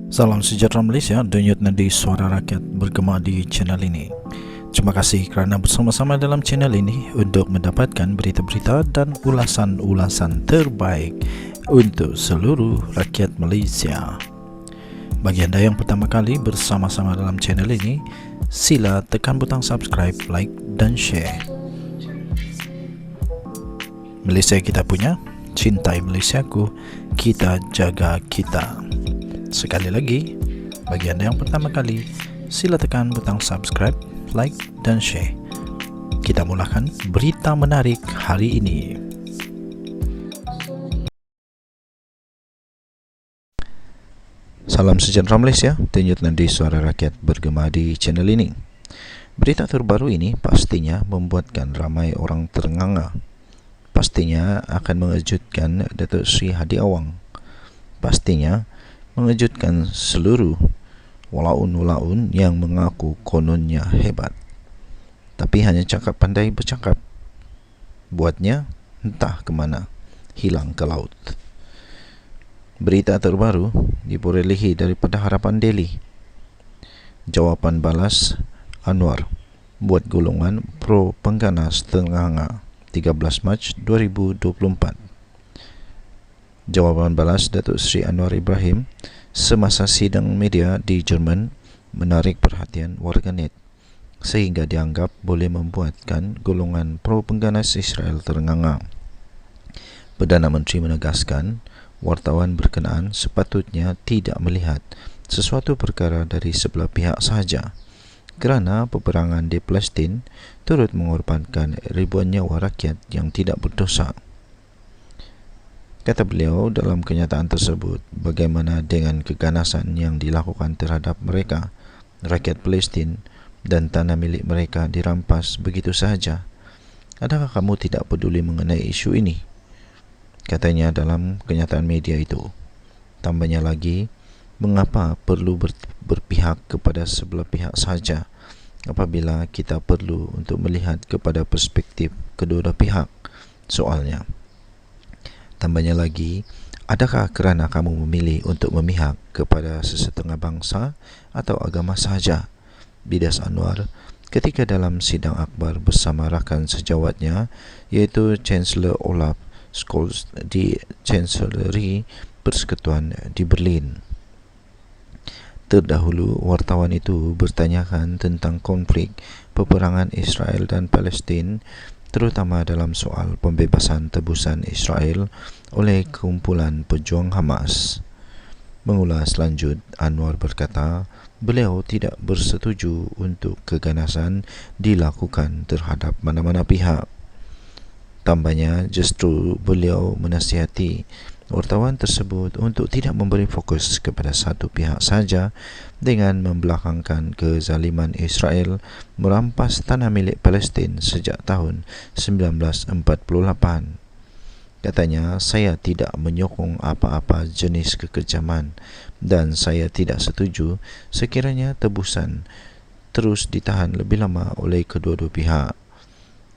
Salam sejahtera Malaysia, denyut nadi suara rakyat bergema di channel ini. Terima kasih kerana bersama-sama dalam channel ini untuk mendapatkan berita-berita dan ulasan-ulasan terbaik untuk seluruh rakyat Malaysia. Bagi anda yang pertama kali bersama-sama dalam channel ini, sila tekan butang subscribe, like dan share. Malaysia kita punya, cintai Malaysiaku, kita jaga kita. Sekali lagi, bagi anda yang pertama kali, sila tekan butang subscribe, like dan share. Kita mulakan berita menarik hari ini. Salam sejahtera Malaysia, denyut nadi suara rakyat bergema di channel ini. Berita terbaru ini pastinya membuatkan ramai orang ternganga. Pastinya akan mengejutkan Datuk Seri Hadi Awang. Pastinya mengejutkan seluruh walaun-walaun yang mengaku kononnya hebat, tapi hanya cakap pandai bercakap, buatnya entah ke mana, hilang ke laut. Berita terbaru diperolehi daripada Harapan Daily. Jawapan balas Anwar buat golongan pro pengganas ternganga 13 Mac 2024. Jawapan balas Datuk Seri Anwar Ibrahim semasa sidang media di Jerman menarik perhatian warganet sehingga dianggap boleh membuatkan golongan pro pengganas Israel ternganga. Perdana Menteri menegaskan wartawan berkenaan sepatutnya tidak melihat sesuatu perkara dari sebelah pihak sahaja kerana peperangan di Palestin turut mengorbankan ribuan nyawa rakyat yang tidak berdosa. Kata beliau dalam kenyataan tersebut, bagaimana dengan keganasan yang dilakukan terhadap mereka, rakyat Palestin, dan tanah milik mereka dirampas begitu sahaja? Adakah kamu tidak peduli mengenai isu ini? Katanya dalam kenyataan media itu. Tambahnya lagi, mengapa perlu berpihak kepada sebelah pihak sahaja apabila kita perlu untuk melihat kepada perspektif kedua pihak? Soalnya. Tambahnya lagi, adakah kerana kamu memilih untuk memihak kepada sesetengah bangsa atau agama sahaja? Bidas Anwar ketika dalam sidang akbar bersama rakan sejawatnya, iaitu Chancellor Olaf Scholz di Chancellery Persekutuan di Berlin. Terdahulu, wartawan itu bertanyakan tentang konflik peperangan Israel dan Palestin, terutama dalam soal pembebasan tebusan Israel oleh kumpulan pejuang Hamas. Mengulas lanjut, Anwar berkata beliau tidak bersetuju untuk keganasan dilakukan terhadap mana-mana pihak. Tambahnya, justru beliau menasihati wartawan tersebut untuk tidak memberi fokus kepada satu pihak saja dengan membelakangkan kezaliman Israel merampas tanah milik Palestin sejak tahun 1948. Katanya, saya tidak menyokong apa-apa jenis kekejaman dan saya tidak setuju sekiranya tebusan terus ditahan lebih lama oleh kedua-dua pihak.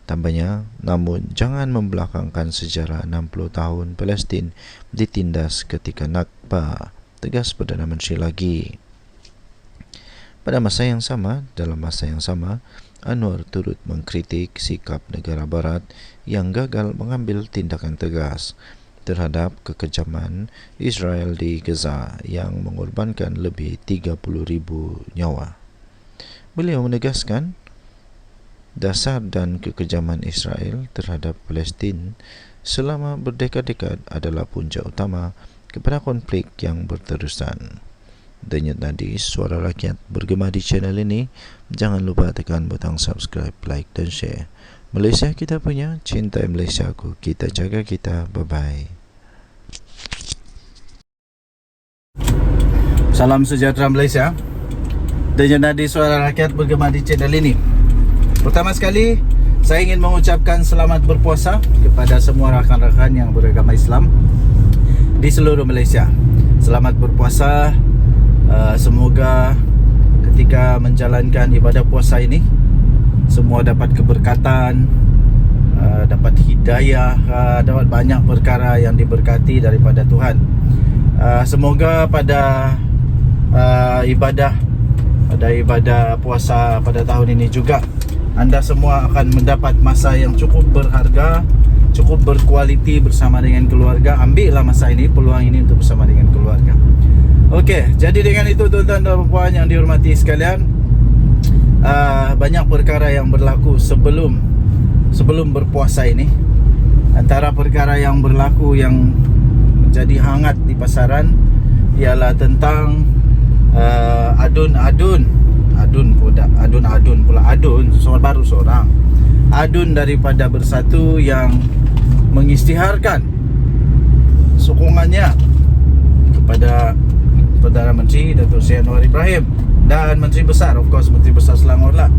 Tambahnya, namun jangan membelakangkan sejarah 60 tahun Palestin ditindas ketika Nakba, tegas Perdana Menteri lagi. Pada masa yang sama, Anwar turut mengkritik sikap negara barat yang gagal mengambil tindakan tegas terhadap kekejaman Israel di Gaza yang mengorbankan lebih 30,000 nyawa. Beliau menegaskan dasar dan kekejaman Israel terhadap Palestin selama berdekad-dekad adalah punca utama kepada konflik yang berterusan. Denyut nadi suara rakyat bergema di channel ini. Jangan lupa tekan butang subscribe, like dan share. Malaysia kita punya, cintai Malaysiaku, kita jaga kita. Bye-bye. Salam sejahtera Malaysia, denyut nadi suara rakyat bergema di channel ini. Pertama sekali, saya ingin mengucapkan selamat berpuasa kepada semua rakan-rakan yang beragama Islam di seluruh Malaysia. Selamat berpuasa. Semoga ketika menjalankan ibadah puasa ini, semua dapat keberkatan, dapat hidayah, dapat banyak perkara yang diberkati daripada Tuhan. Semoga pada ibadah, pada ibadah puasa pada tahun ini juga. Anda semua akan mendapat masa yang cukup berharga, cukup berkualiti bersama dengan keluarga. Ambillah masa ini, peluang ini untuk bersama dengan keluarga. Okey, jadi dengan itu tuan-tuan dan puan yang dihormati sekalian, banyak perkara yang berlaku sebelum berpuasa ini. Antara perkara yang berlaku yang menjadi hangat di pasaran ialah tentang adun baru seorang adun daripada Bersatu yang mengisytiharkan sokongannya kepada Perdana Menteri Datuk Seri Anwar Ibrahim dan Menteri Besar, of course Menteri Besar Selangor lah.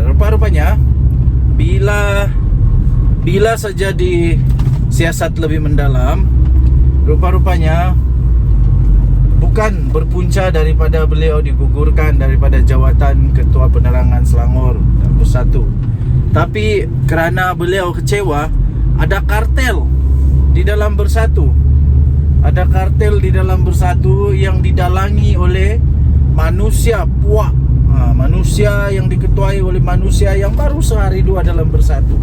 Rupa-rupanya bila saja disiasat lebih mendalam, rupa-rupanya bukan berpunca daripada beliau digugurkan daripada jawatan Ketua Penerangan Selangor dan Bersatu, tapi kerana beliau kecewa ada kartel di dalam Bersatu. Ada kartel di dalam Bersatu yang didalangi oleh manusia puak, manusia yang diketuai oleh manusia yang baru sehari dua dalam Bersatu.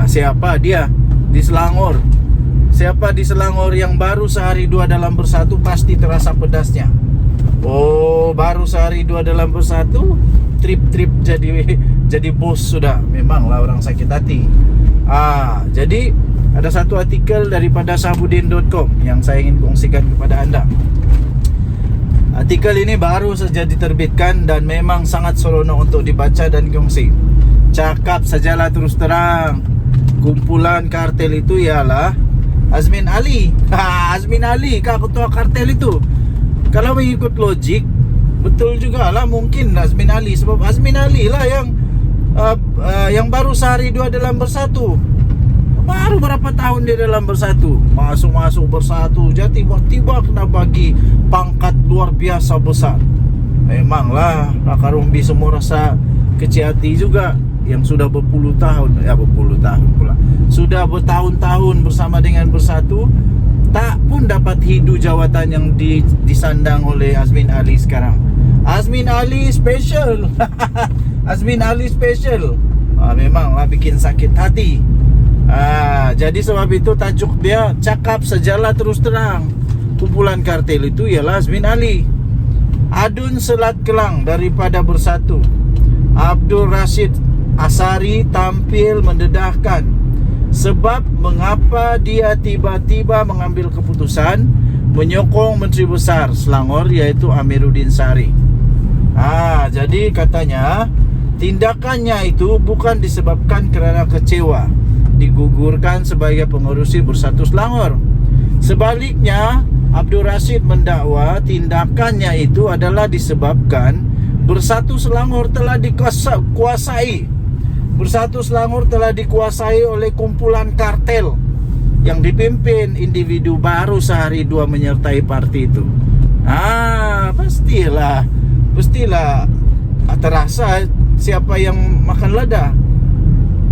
Siapa dia di Selangor? Siapa di Selangor yang baru sehari dua dalam Bersatu pasti terasa pedasnya. Oh, baru sehari dua dalam Bersatu, trip jadi bos sudah. Memanglah orang sakit hati. Jadi ada satu artikel daripada Sahbudin.com yang saya ingin kongsikan kepada anda. Artikel ini baru saja diterbitkan dan memang sangat seronok untuk dibaca dan kongsi. Cakap sajalah terus terang, kumpulan kartel itu ialah Azmin Ali. Azmin Ali kah ketua kartel itu? Kalau mengikut logik, betul jugalah mungkin Azmin Ali, sebab Azmin Ali lah yang baru sehari dua dalam Bersatu. Baru berapa tahun dia dalam Bersatu, masuk Bersatu, jadi tiba-tiba kena bagi pangkat luar biasa besar. Memanglah Raka Rombi semua rasa kecil hati juga, yang sudah sudah bertahun-tahun bersama dengan Bersatu, tak pun dapat hidu jawatan yang disandang oleh Azmin Ali sekarang. Azmin Ali special. Azmin Ali special. Memanglah bikin sakit hati. Jadi sebab itu tajuk dia cakap sajalah terus terang. Kumpulan kartel itu ialah Azmin Ali. Adun Selat Kelang daripada Bersatu, Abdul Rashid Asari tampil mendedahkan sebab mengapa dia tiba-tiba mengambil keputusan menyokong Menteri Besar Selangor iaitu Amiruddin Sari. Jadi katanya tindakannya itu bukan disebabkan kerana kecewa digugurkan sebagai pengerusi Bersatu Selangor. Sebaliknya, Abdul Rashid mendakwa tindakannya itu adalah disebabkan Bersatu Selangor telah dikuasai. Bersatu Selangor telah dikuasai oleh kumpulan kartel yang dipimpin individu baru sehari dua menyertai parti itu. Pastilah terasa siapa yang makan lada.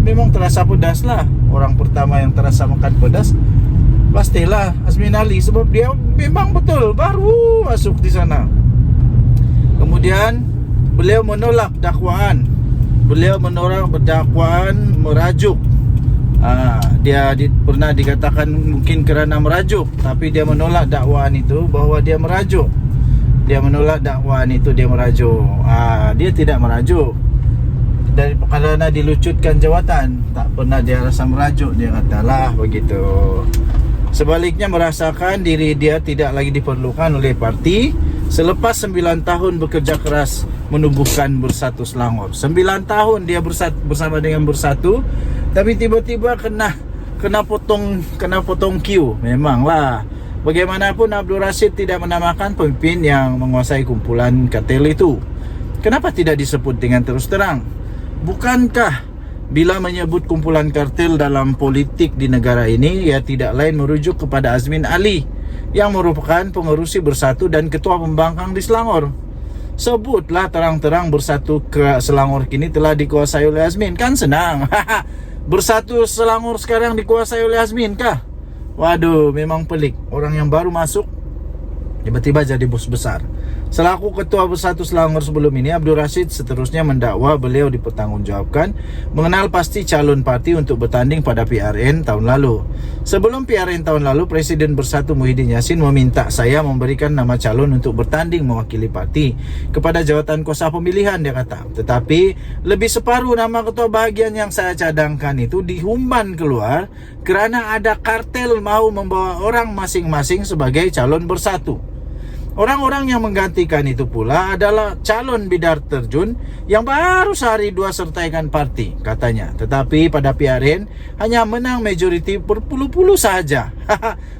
Memang terasa pedas lah. Orang pertama yang terasa makan pedas pastilah Azmin Ali, sebab dia memang betul baru masuk di sana. Kemudian beliau menolak dakwaan. Beliau menolak dakwaan merajuk. Dia pernah dikatakan mungkin kerana merajuk, tapi dia menolak dakwaan itu bahawa dia merajuk. Dia menolak dakwaan itu dia merajuk. Dia tidak merajuk. Dari kerana dilucutkan jawatan, tak pernah dia rasa merajuk. Dia katalah begitu. Sebaliknya merasakan diri dia tidak lagi diperlukan oleh parti selepas 9 tahun bekerja keras menubuhkan Bersatu Selangor. 9 tahun dia bersama dengan Bersatu, tapi tiba-tiba kena potong queue. Memanglah. Bagaimanapun Abdul Rashid tidak menamakan pemimpin yang menguasai kumpulan kartel itu. Kenapa tidak disebut dengan terus terang? Bukankah bila menyebut kumpulan kartel dalam politik di negara ini, ia tidak lain merujuk kepada Azmin Ali yang merupakan pengerusi Bersatu dan ketua pembangkang di Selangor. Sebutlah terang-terang Bersatu ke Selangor kini telah dikuasai oleh Azmin. Kan senang. Bersatu Selangor sekarang dikuasai oleh Azmin kah? Waduh, memang pelik. Orang yang baru masuk Tiba-tiba jadi bos besar. Selaku Ketua Bersatu Selangor sebelum ini, Abdul Rashid seterusnya mendakwa beliau dipertanggungjawabkan mengenal pasti calon parti untuk bertanding pada PRN tahun lalu. Sebelum PRN tahun lalu, Presiden Bersatu Muhyiddin Yassin meminta saya memberikan nama calon untuk bertanding mewakili parti kepada jawatan kuasa pemilihan, dia kata. Tetapi lebih separuh nama ketua bahagian yang saya cadangkan itu dihumban keluar kerana ada kartel mau membawa orang masing-masing sebagai calon bersatu. Orang-orang yang menggantikan itu pula adalah calon bidar terjun yang baru sehari dua sertaikan parti, katanya. Tetapi pada PRN hanya menang majoriti berpuluh-puluh sahaja.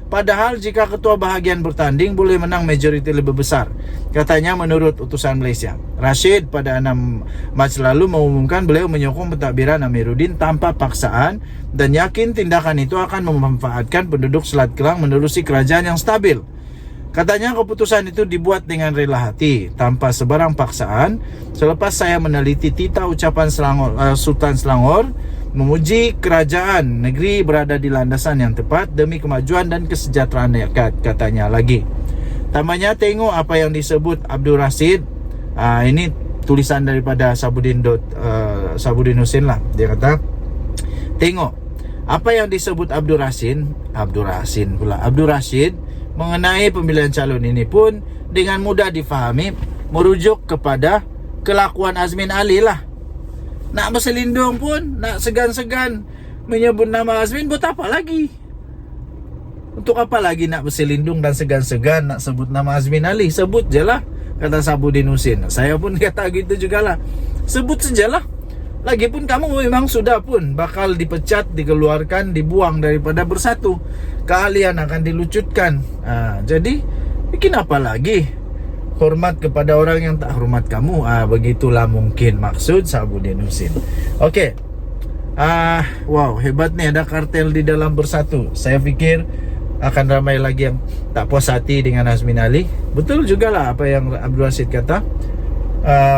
Padahal jika ketua bahagian bertanding boleh menang majoriti lebih besar, katanya menurut utusan Malaysia. Rashid pada 6 Mac lalu mengumumkan beliau menyokong pentadbiran Amiruddin tanpa paksaan dan yakin tindakan itu akan memanfaatkan penduduk Selat Kelang menerusi kerajaan yang stabil. Katanya keputusan itu dibuat dengan rela hati, tanpa sebarang paksaan. Selepas saya meneliti tita ucapan Sultan Selangor memuji kerajaan negeri berada di landasan yang tepat demi kemajuan dan kesejahteraan rakyat, katanya lagi. Tambahnya, tengok apa yang disebut Abdul Rashid. Ini tulisan daripada Sabudin Husin lah. Dia kata, tengok apa yang disebut Abdul Rashid mengenai pemilihan calon ini pun dengan mudah difahami, merujuk kepada kelakuan Azmin Ali lah. Nak berselindung pun, nak segan-segan menyebut nama Azmin, buat apa lagi? Untuk apa lagi nak berselindung dan segan-segan nak sebut nama Azmin Ali? Sebut je lah, kata Sabudin Husin. Saya pun kata gitu jugalah, sebut sajalah. Lagipun kamu memang sudah pun bakal dipecat, dikeluarkan, dibuang daripada Bersatu. Keahlian akan dilucutkan. Jadi bikin apa lagi? Hormat kepada orang yang tak hormat kamu. Begitulah mungkin maksud Sabudin Husin. Okey. Wow, hebat nih ada kartel di dalam Bersatu. Saya fikir akan ramai lagi yang tak puas hati dengan Azmin Ali. Betul jugalah apa yang Abdul Rashid kata.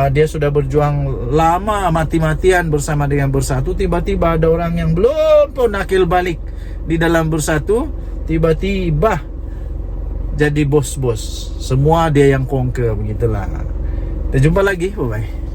Dia sudah berjuang lama mati-matian bersama dengan Bersatu. Tiba-tiba ada orang yang belum pun akil balik di dalam Bersatu, tiba-tiba jadi bos-bos. Semua dia yang conquer, begitulah. Kita jumpa lagi, bye-bye.